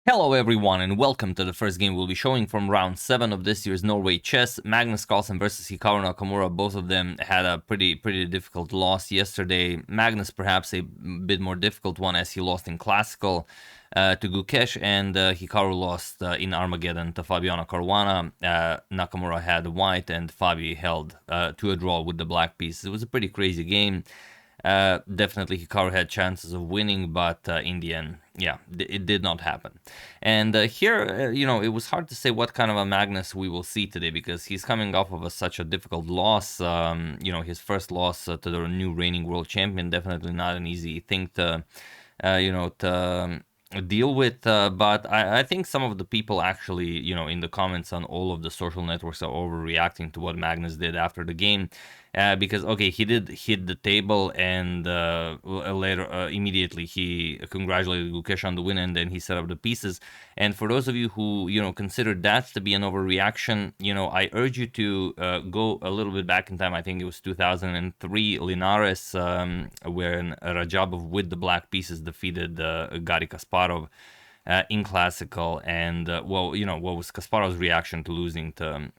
Hello everyone and welcome to the first game we'll be showing from round 7 of this year's Norway Chess. Magnus Carlsen versus Hikaru Nakamura. Both of them had a pretty difficult loss yesterday. Magnus perhaps a bit more difficult one as he lost in Classical to Gukesh, and Hikaru lost in Armageddon to Fabiano Caruana. Nakamura had white and Fabi held to a draw with the black piece. It was a pretty crazy game. Definitely Hikaru had chances of winning, but in the end, yeah, it did not happen. And here, it was hard to say what kind of a Magnus we will see today, because he's coming off of such a difficult loss. His first loss to the new reigning world champion, definitely not an easy thing to, deal with, but I think some of the people actually, in the comments on all of the social networks are overreacting to what Magnus did after the game. Because, okay, he did hit the table, and later, immediately, he congratulated Gukesh on the win, and then he set up the pieces. And for those of you who, consider that to be an overreaction, I urge you to go a little bit back in time. I think it was 2003, Linares, where Rajabov with the black pieces defeated Garry Kasparov in Classical, and what was Kasparov's reaction to losing to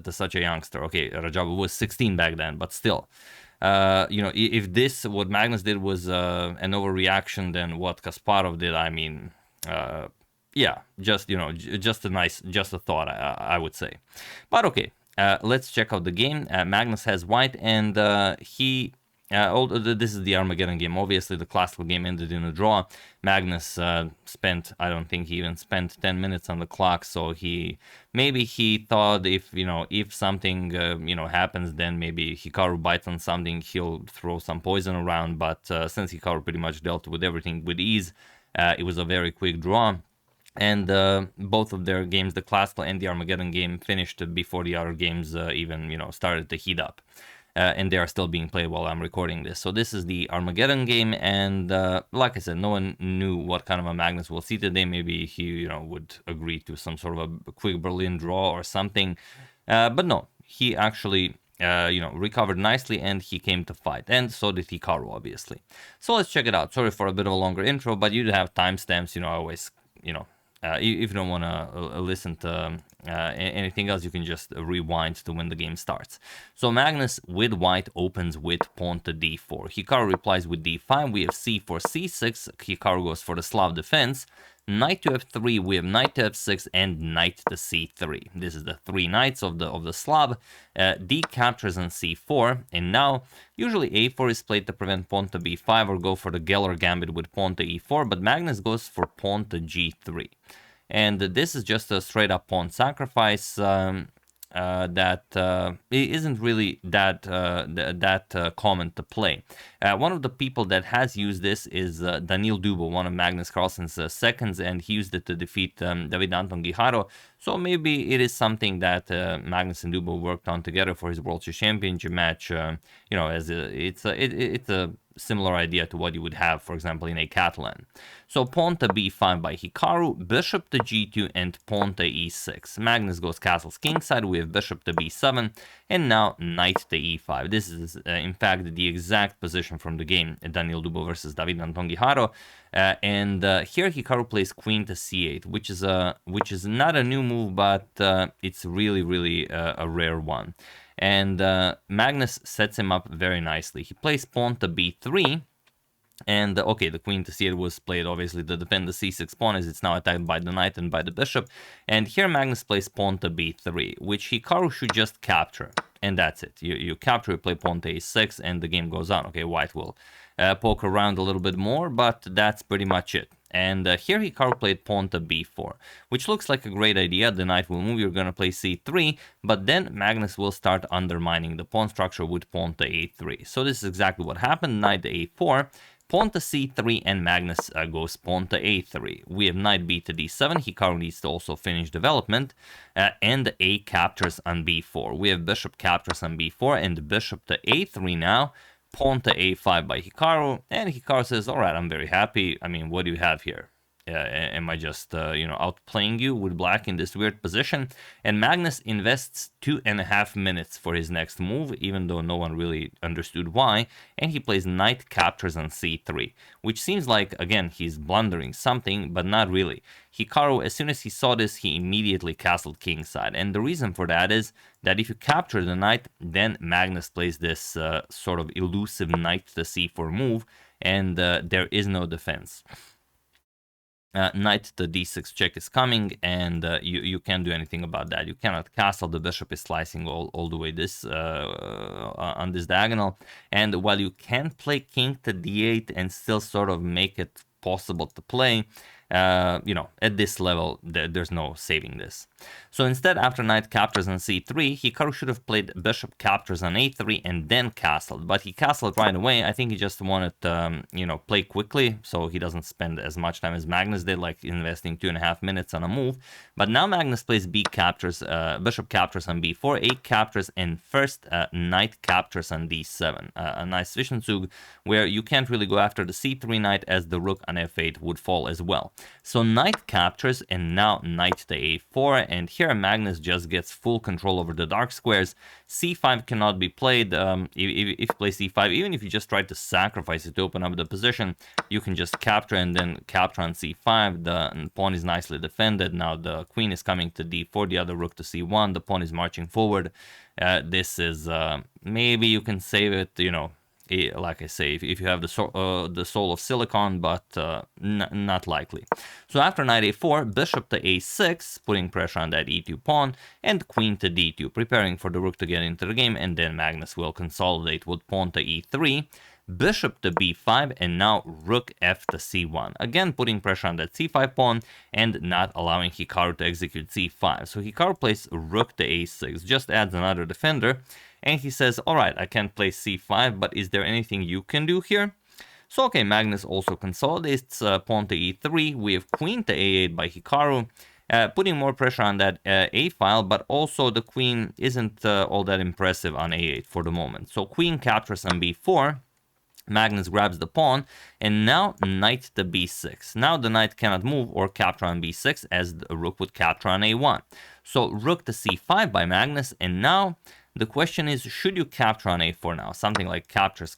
such a youngster? Okay, Rajabov was 16 back then, but still, if this, what Magnus did, was an overreaction, then what Kasparov did, I mean, yeah, just a thought, I would say. But okay, let's check out the game. Magnus has white, and this is the Armageddon game. Obviously, the Classical game ended in a draw. Magnus spent, I don't think he even spent 10 minutes on the clock, so maybe he thought if something, happens, then maybe Hikaru bites on something, he'll throw some poison around, but since Hikaru pretty much dealt with everything with ease, it was a very quick draw. And both of their games, the Classical and the Armageddon game, finished before the other games even, started to heat up. And they are still being played while I'm recording this. So this is the Armageddon game, and like I said, no one knew what kind of a Magnus we'll see today. Maybe he, would agree to some sort of a quick Berlin draw or something. But no, he actually, recovered nicely, and he came to fight. And so did Hikaru, obviously. So let's check it out. Sorry for a bit of a longer intro, but you have timestamps, always, if you don't want to listen to anything else, you can just rewind to when the game starts. So Magnus with white opens with pawn to d4. Hikaru replies with d5. We have c4, c6. Hikaru goes for the Slav defense. Knight to f3. We have knight to f6 and knight to c3. This is the three knights of the Slav. D captures on c4, and now usually a4 is played to prevent pawn to b5 or go for the Geller gambit with pawn to e4, but Magnus goes for pawn to g3. And this is just a straight up pawn sacrifice that isn't really that common to play. One of the people that has used this is Daniil d.o.o, one of Magnus Carlsen's seconds, and he used it to defeat David Anton Guijarro. So maybe it is something that Magnus and d.o.o worked on together for his World Chess Championship match. As it's a similar idea to what you would have, for example, in a Catalan. So pawn to b5 by Hikaru, bishop to g2, and pawn to e6. Magnus goes castles kingside. We have bishop to b7, and now knight to e5. This is, in fact, the exact position from the game, Daniil d.o.o versus David Anton Guijarro. And here Hikaru plays queen to c8, which is not a new move, but it's really a rare one. And Magnus sets him up very nicely. He plays pawn to b3, and okay, the queen to c8 was played obviously to defend the c6 pawn, as it's now attacked by the knight and by the bishop. And here Magnus plays pawn to b3, which Hikaru should just capture, and that's it. You capture, you play pawn to a6, and the game goes on. Okay, white will poke around a little bit more, but that's pretty much it. And here Hikaru played pawn to b4, which looks like a great idea. The knight will move, you're going to play c3, but then Magnus will start undermining the pawn structure with pawn to a3. So this is exactly what happened. Knight to a4, pawn to c3, and Magnus goes pawn to a3. We have knight b to d7. Hikaru needs to also finish development, and a captures on b4. We have bishop captures on b4, and bishop to a3 now. Pawn to a5 by Hikaru, and Hikaru says, all right, I'm very happy. I mean, what do you have here? am I just, outplaying you with black in this weird position? And Magnus invests 2.5 minutes for his next move, even though no one really understood why, and he plays knight captures on c3, which seems like, again, he's blundering something, but not really. Hikaru, as soon as he saw this, he immediately castled kingside, and the reason for that is that if you capture the knight, then Magnus plays this sort of elusive knight to c4 move, and there is no defense. Knight to d6 check is coming, and you can't do anything about that. You cannot castle. The bishop is slicing all the way this on this diagonal, and while you can play king to d8 and still sort of make it possible to play, at this level, there's no saving this. So instead, after knight captures on c3, Hikaru should have played bishop captures on a3 and then castled, but he castled right away. I think he just wanted to, play quickly, so he doesn't spend as much time as Magnus did, like investing 2.5 minutes on a move. But now Magnus plays b captures, bishop captures on b4, a captures, and first knight captures on d7. A nice Zwischenzug where you can't really go after the c3 knight, as the rook on f8 would fall as well. So knight captures, and now knight to a4, and here Magnus just gets full control over the dark squares. c5 cannot be played. If you play c5, even if you just try to sacrifice it to open up the position, you can just capture and then capture on c5. The pawn is nicely defended. Now the queen is coming to d4, the other rook to c1. The pawn is marching forward. This is, maybe you can save it, like I say, if you have the soul of silicon, but not likely. So after knight a4, bishop to a6, putting pressure on that e2 pawn, and queen to d2, preparing for the rook to get into the game, and then Magnus will consolidate with pawn to e3, bishop to b5, and now rook f to c1. Again, putting pressure on that c5 pawn and not allowing Hikaru to execute c5. So Hikaru plays rook to a6, just adds another defender, and he says, all right, I can't play c5, but is there anything you can do here? So, okay, Magnus also consolidates pawn to e3. We have queen to a8 by Hikaru, putting more pressure on that a file, but also the queen isn't all that impressive on a8 for the moment. So queen captures on b4. Magnus grabs the pawn, and now knight to b6. Now the knight cannot move or capture on b6, as the rook would capture on a1. So rook to c5 by Magnus, and now the question is, should you capture on a4 now? Something like captures,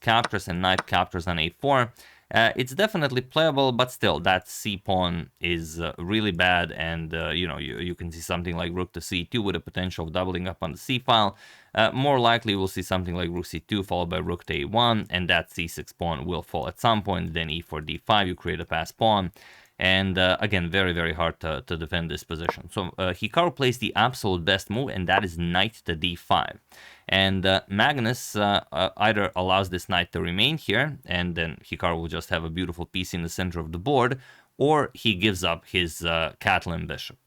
and knight captures on a4. It's definitely playable, but still, that c-pawn is really bad, and you can see something like rook to c2 with a potential of doubling up on the c-file. More likely, we'll see something like rook c2 followed by rook to a1, and that c6 pawn will fall at some point. Then e4 d5, you create a passed pawn. And again, very, very hard to defend this position. So Hikaru plays the absolute best move, and that is knight to d5. And Magnus either allows this knight to remain here, and then Hikaru will just have a beautiful piece in the center of the board, or he gives up his Catalan bishop.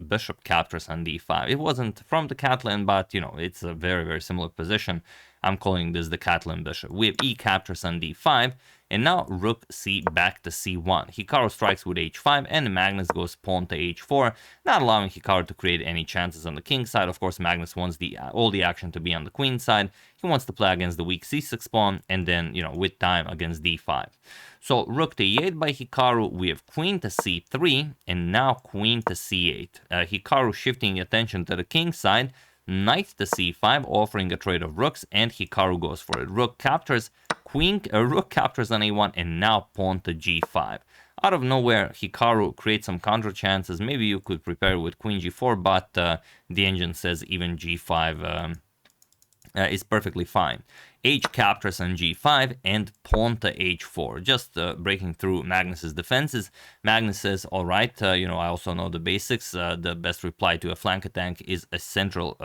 Bishop captures on d5. It wasn't from the Catalan, but, it's a very, very similar position. I'm calling this the Catalan bishop. We have e captures on d5, and now rook c back to c1. Hikaru strikes with h5, and Magnus goes pawn to h4, not allowing Hikaru to create any chances on the king side. Of course, Magnus wants all the action to be on the queen side. He wants to play against the weak c6 pawn, and then, with time against d5. So rook to e8 by Hikaru, we have queen to c3, and now queen to c8. Hikaru shifting attention to the king side, knight to c5, offering a trade of rooks, and Hikaru goes for it. Rook captures, rook captures on a1, and now pawn to g5. Out of nowhere, Hikaru creates some counter chances. Maybe you could prepare with queen g4, but the engine says even g5 is perfectly fine. H captures on g5 and pawn to h4, just breaking through Magnus's defenses. Magnus says, all right, I also know the basics. The best reply to a flank attack is a central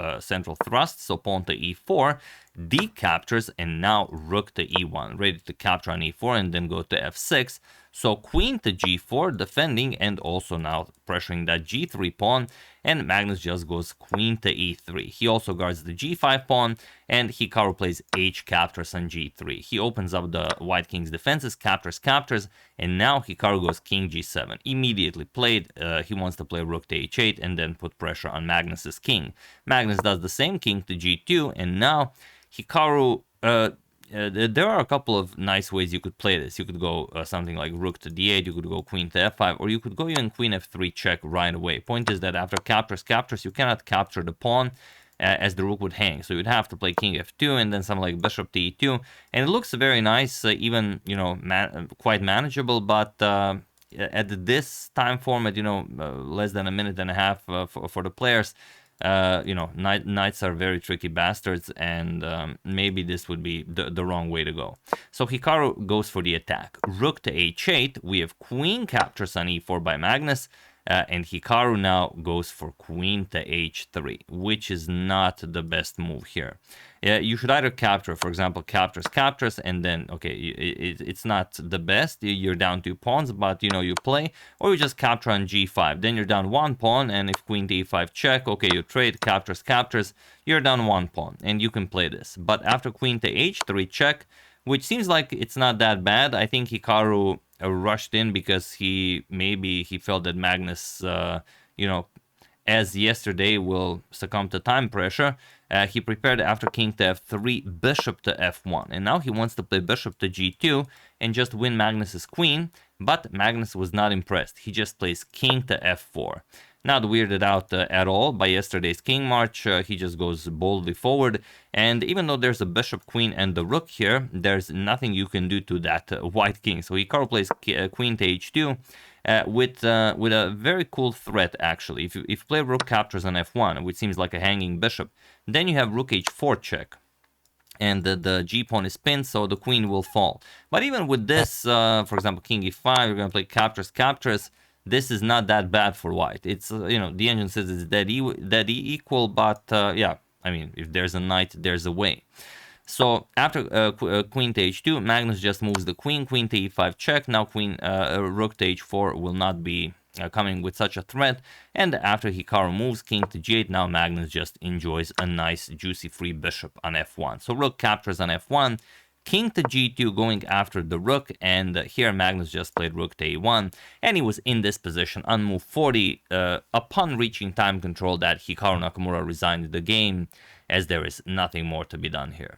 thrust, so pawn to e4, d captures, and now rook to e1, ready to capture on e4 and then go to f6. So queen to g4, defending, and also now pressuring that g3 pawn, and Magnus just goes queen to e3. He also guards the g5 pawn, and Hikaru plays h captures on g3. He opens up the white king's defenses, captures, and now Hikaru goes king g7. Immediately played, he wants to play rook to h8 and then put pressure on Magnus's king. Magnus does the same, king to g2, and now Hikaru there are a couple of nice ways you could play this. You could go something like rook to d8, you could go queen to f5, or you could go even queen f3 check right away. Point is that after captures, you cannot capture the pawn as the rook would hang. So you'd have to play king f2 and then something like bishop to e2. And it looks very nice, even, you know, quite manageable, but at this time format, you know, less than a minute and a half for the players, you know, knights are very tricky bastards, and maybe this would be the wrong way to go. So Hikaru goes for the attack. Rook to h8. We have queen captures on e4 by Magnus, and Hikaru now goes for queen to h3, which is not the best move here. You should either capture, for example, captures, and then, okay, it's not the best. You're down 2 pawns, but, you know, you play, or you just capture on g5. Then you're down 1 pawn, and if queen to e5 check, okay, you trade, captures, you're down 1 pawn, and you can play this. But after queen to h3 check, which seems like it's not that bad, I think Hikaru rushed in because he felt that Magnus, you know, as yesterday, will succumb to time pressure. He prepared after king to f3, bishop to f1, and now he wants to play bishop to g2 and just win Magnus's queen, but Magnus was not impressed. He just plays king to f4. Not weirded out at all by yesterday's king march. He just goes boldly forward, and even though there's a bishop, queen, and the rook here, there's nothing you can do to that white king. So Hikaru plays queen to h2 with a very cool threat, actually. If you play rook captures on f1, which seems like a hanging bishop, then you have rook h4 check, and the g-pawn is pinned, so the queen will fall. But even with this, for example, king e5, you're going to play captures. This is not that bad for white. It's, you know, the engine says it's dead equal, but yeah, I mean, if there's a knight, there's a way. So after queen to h2, Magnus just moves the queen to e5 check. Now rook to h4 will not be coming with such a threat. And after Hikaru moves king to g8, now Magnus just enjoys a nice juicy free bishop on f1. So rook captures on f1. King to g2 going after the rook, and here Magnus just played rook to a1, and he was in this position on move 40 upon reaching time control that Hikaru Nakamura resigned the game, as there is nothing more to be done here.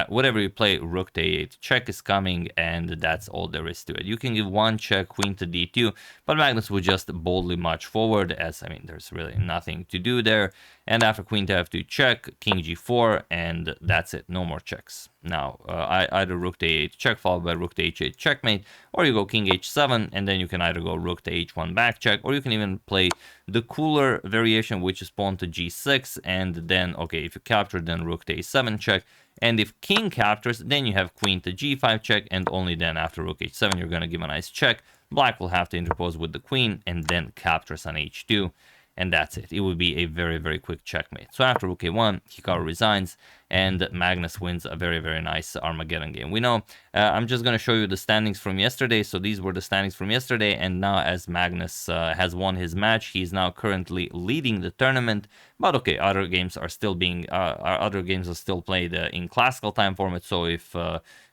Whatever you play, rook to a8, check is coming, and that's all there is to it. You can give one check, queen to d2, but Magnus would just boldly march forward, as, I mean, there's really nothing to do there. And after queen to f2 check, king g4, and that's it, no more checks. Now, either rook to a8 check followed by rook to h8 checkmate, or you go king h7, and then you can either go rook to h1 back check, or you can even play the cooler variation, which is pawn to g6, and then, okay, if you capture, then rook to a7 check. And if king captures, then you have queen to g5 check, and only then after rook h7 you're going to give a nice check. Black will have to interpose with the queen, and then captures on h2, and that's it. It would be a very, very quick checkmate. So after rook a1, Hikaru resigns, and Magnus wins a very, very nice Armageddon game. We know, I'm just going to show you the standings from yesterday. So these were the standings from yesterday, and now as Magnus has won his match, he's now currently leading the tournament. But okay, other games are still played in classical time format. So if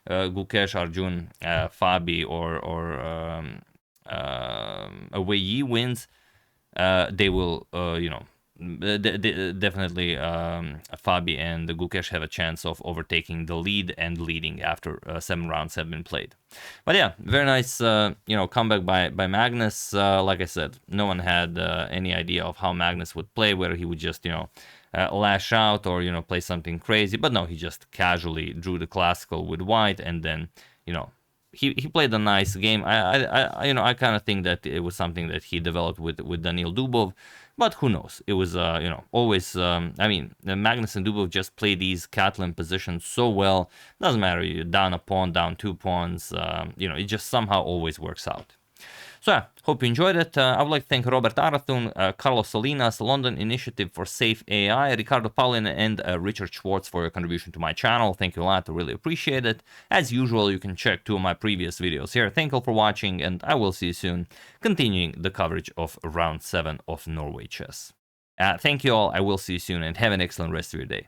Gukesh, Arjun, Fabi, or Wei Yi wins, they will, you know, definitely Fabi and Gukesh have a chance of overtaking the lead and leading after 7 rounds have been played. But yeah, very nice, you know, comeback by Magnus. Like I said, no one had any idea of how Magnus would play, whether he would just, you know, lash out or, you know, play something crazy. But no, he just casually drew the classical with white, and then, you know, he played a nice game. You know, I kind of think that it was something that he developed with Daniil Dubov, but who knows? It was, you know, always, I mean, Magnus and Dubov just play these Catalan positions so well. Doesn't matter, you're down a pawn, down 2 pawns, you know, it just somehow always works out. So yeah, hope you enjoyed it. I would like to thank Robert Arathun, Carlos Salinas, London Initiative for Safe AI, Ricardo Paulin, and Richard Schwartz for your contribution to my channel. Thank you a lot, I really appreciate it. As usual, you can check 2 of my previous videos here. Thank you all for watching, and I will see you soon, continuing the coverage of round 7 of Norway Chess. Thank you all, I will see you soon, and have an excellent rest of your day.